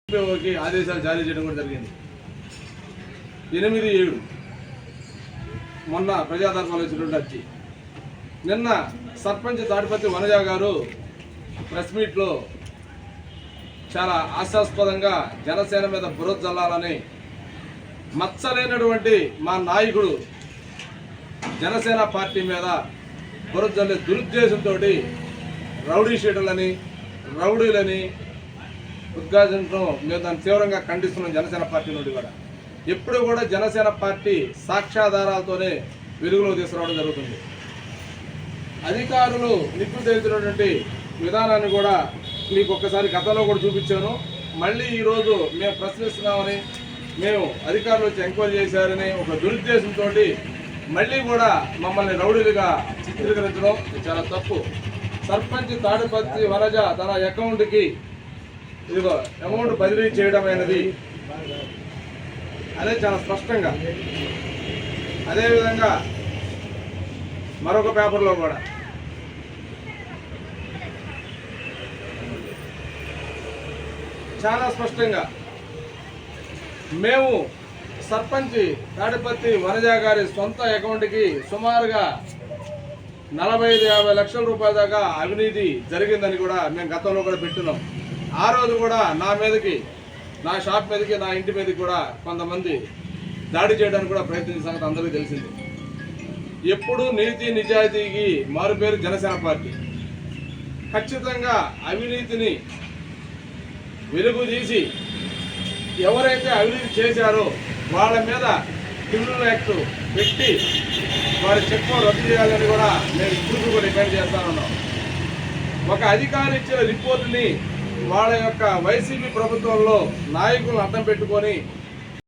ఆదేశాలు జారీ చేయడం కూడా జరిగింది. 8/7 మొన్న ప్రజాదర్బార్లో వచ్చినటువంటి అర్జీ. నిన్న సర్పంచ్ తాడిపత్రి వనజ గారు ప్రెస్ మీట్లో చాలా హాస్యాస్పదంగా జనసేన మీద బురద జల్లాలని, మచ్చలేనటువంటి మా నాయకుడు జనసేన పార్టీ మీద బురద జల్లే దురుద్దేశంతో రౌడీ షీటర్లని, రౌడీలని ఉద్ఘాటించడం మేము దాన్ని తీవ్రంగా ఖండిస్తున్నాం. జనసేన పార్టీ నుండి కూడా ఎప్పుడు కూడా జనసేన పార్టీ సాక్ష్యాధారాలతోనే వెలుగులో తీసుకురావడం జరుగుతుంది. అధికారులు నిప్పు తెలిసినటువంటి విధానాన్ని కూడా మీకు ఒక్కసారి గతంలో కూడా చూపించాను. మళ్ళీ ఈరోజు మేము ప్రశ్నిస్తున్నామని, మేము అధికారులు వచ్చి ఎంక్వైరీ చేశారని ఒక దురుద్దేశంతో మళ్ళీ కూడా మమ్మల్ని రౌడీలుగా చిత్రీకరించడం చాలా తప్పు. సర్పంచ్ తాడిపత్రి వనజ తన అకౌంట్కి ఇదిగో అమౌంట్ బదిలీ చేయడం అనేది అదే చాలా స్పష్టంగా. అదేవిధంగా మరొక పేపర్లో కూడా చాలా స్పష్టంగా మేము సర్పంచ్ తాడిపత్రి వనజ గారి సొంత అకౌంట్కి సుమారుగా 45-50 లక్షల రూపాయల దాకా అవినీతి జరిగిందని కూడా మేము గతంలో కూడా పెట్టున్నాం. ఆ రోజు కూడా నా మీదకి, నా షాప్ మీదకి, నా ఇంటి మీదకి కూడా కొంతమంది దాడి చేయడానికి కూడా ప్రయత్నించిన సంగతి అందరికీ తెలిసింది. ఎప్పుడు నీతి నిజాయితీకి మారుపేరు జనసేన పార్టీ. ఖచ్చితంగా అవినీతిని వెలుగు తీసి ఎవరైతే అవినీతి చేశారో వాళ్ళ మీద క్రిమినల్ యాక్ట్ పెట్టి వారి చెక్కు రద్దు చేయాలని కూడా మేము ఇప్పుడు కూడా డిమాండ్ చేస్తానున్నాం. ఒక అధికారి ఇచ్చిన రిపోర్టుని వాళ్ళ యొక్క వైసీపీ ప్రభుత్వంలో నాయకులను అడ్డం పెట్టుకొని